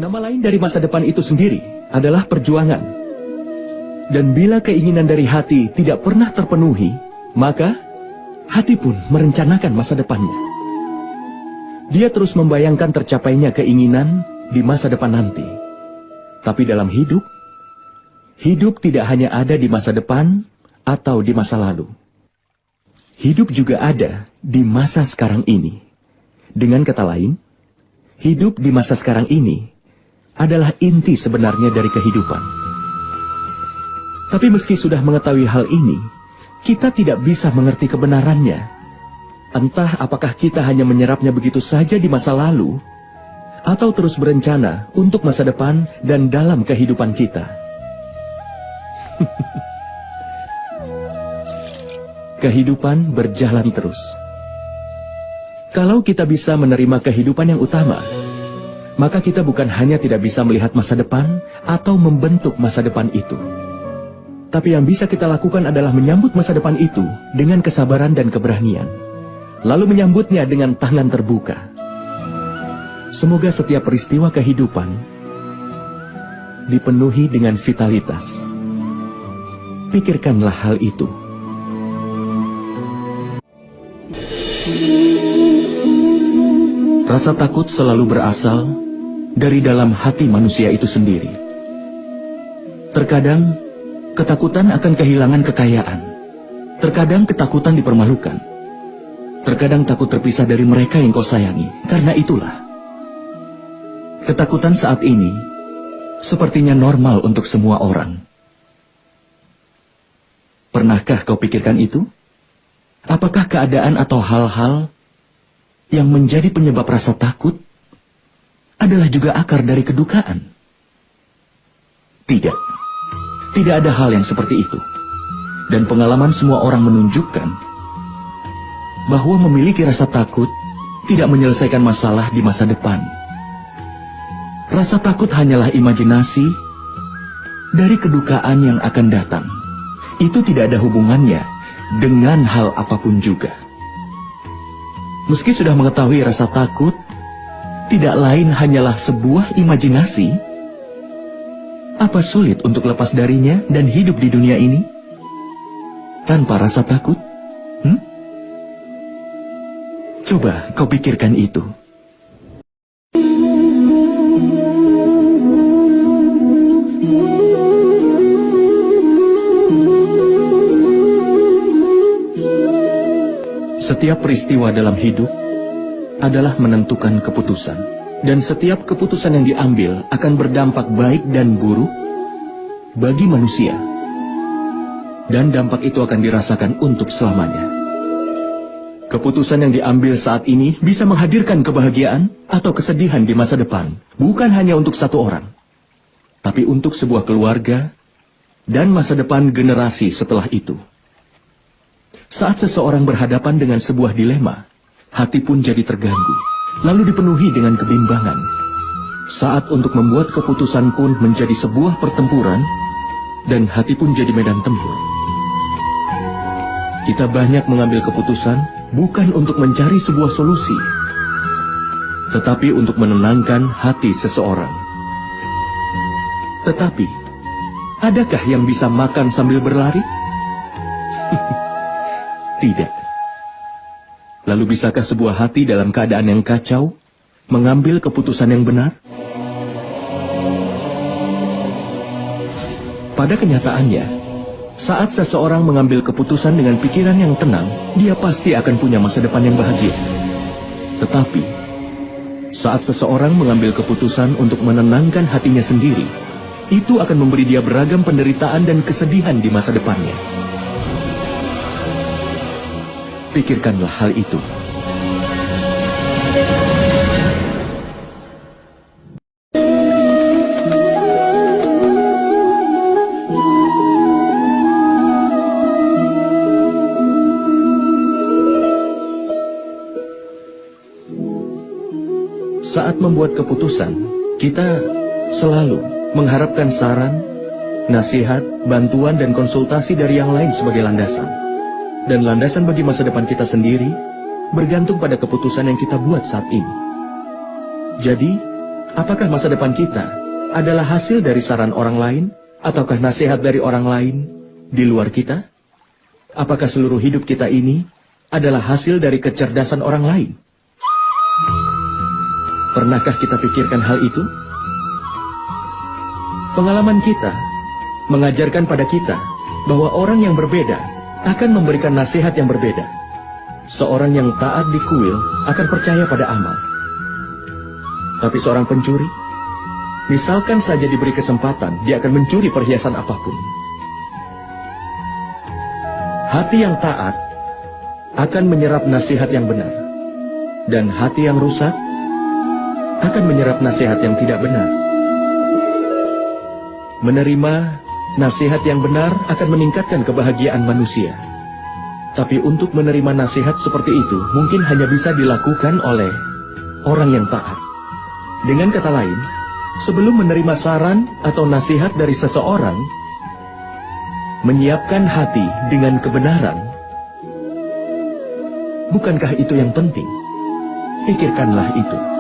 Nama lain dari masa depan itu sendiri adalah perjuangan. Dan bila keinginan dari hati tidak pernah terpenuhi, maka hati pun merencanakan masa depannya. Dia terus membayangkan tercapainya keinginan di masa depan nanti. Tapi dalam hidup, hidup tidak hanya ada di masa depan atau di masa lalu. Hidup juga ada di masa sekarang ini. Dengan kata lain, hidup di masa sekarang ini adalah inti sebenarnya dari kehidupan. Tapi meski sudah mengetahui hal ini, kita tidak bisa mengerti kebenarannya. Entah apakah kita hanya menyerapnya begitu saja di masa lalu, atau terus berencana untuk masa depan dan dalam kehidupan kita. Kehidupan berjalan terus. Kalau kita bisa menerima kehidupan yang utama, maka kita bukan hanya tidak bisa melihat masa depan atau membentuk masa depan itu. Tapi yang bisa kita lakukan adalah menyambut masa depan itu dengan kesabaran dan keberanian. Lalu menyambutnya dengan tangan terbuka. Semoga setiap peristiwa kehidupan dipenuhi dengan vitalitas. Pikirkanlah hal itu. Rasa takut selalu berasal dari dalam hati manusia itu sendiri. Terkadang, ketakutan akan kehilangan kekayaan. Terkadang ketakutan dipermalukan. Terkadang takut terpisah dari mereka yang kau sayangi. Karena itulah, ketakutan saat ini sepertinya normal untuk semua orang. Pernahkah kau pikirkan itu? Apakah keadaan atau hal-hal yang menjadi penyebab rasa takut adalah juga akar dari kedukaan? Tidak. Tidak ada hal yang seperti itu. Dan pengalaman semua orang menunjukkan bahwa memiliki rasa takut tidak menyelesaikan masalah di masa depan. Rasa takut hanyalah imajinasi dari kedukaan yang akan datang. Itu tidak ada hubungannya dengan hal apapun juga. Meski sudah mengetahui rasa takut tidak lain hanyalah sebuah imajinasi, apa sulit untuk lepas darinya dan hidup di dunia ini tanpa rasa takut? Coba kau pikirkan itu. Setiap peristiwa dalam hidup adalah menentukan keputusan. Dan setiap keputusan yang diambil akan berdampak baik dan buruk bagi manusia. Dan dampak itu akan dirasakan untuk selamanya. Keputusan yang diambil saat ini bisa menghadirkan kebahagiaan atau kesedihan di masa depan. Bukan hanya untuk satu orang, tapi untuk sebuah keluarga dan masa depan generasi setelah itu. Saat seseorang berhadapan dengan sebuah dilema, hati pun jadi terganggu, lalu dipenuhi dengan kebimbangan. Saat untuk membuat keputusan pun menjadi sebuah pertempuran, dan hati pun jadi medan tempur. Kita banyak mengambil keputusan bukan untuk mencari sebuah solusi, tetapi untuk menenangkan hati seseorang. Tetapi, adakah yang bisa makan sambil berlari? Tidak. Lalu bisakah sebuah hati dalam keadaan yang kacau mengambil keputusan yang benar? Pada kenyataannya, saat seseorang mengambil keputusan dengan pikiran yang tenang, dia pasti akan punya masa depan yang bahagia. Tetapi, saat seseorang mengambil keputusan untuk menenangkan hatinya sendiri, itu akan memberi dia beragam penderitaan dan kesedihan di masa depannya. Pikirkanlah hal itu. Saat membuat keputusan, kita selalu mengharapkan saran, nasihat, bantuan, dan konsultasi dari yang lain sebagai landasan. Dan landasan bagi masa depan kita sendiri bergantung pada keputusan yang kita buat saat ini. Jadi, apakah masa depan kita adalah hasil dari saran orang lain, ataukah nasihat dari orang lain di luar kita? Apakah seluruh hidup kita ini adalah hasil dari kecerdasan orang lain? Pernahkah kita pikirkan hal itu? Pengalaman kita mengajarkan pada kita bahwa orang yang berbeda akan memberikan nasihat yang berbeda. Seorang yang taat di kuil akan percaya pada amal. Tapi seorang pencuri, misalkan saja diberi kesempatan, dia akan mencuri perhiasan apapun. Hati yang taat akan menyerap nasihat yang benar, dan hati yang rusak akan menyerap nasihat yang tidak benar. Menerima nasihat yang benar akan meningkatkan kebahagiaan manusia. Tapi untuk menerima nasihat seperti itu mungkin hanya bisa dilakukan oleh orang yang taat. Dengan kata lain, sebelum menerima saran atau nasihat dari seseorang, menyiapkan hati dengan kebenaran. Bukankah itu yang penting? Pikirkanlah itu.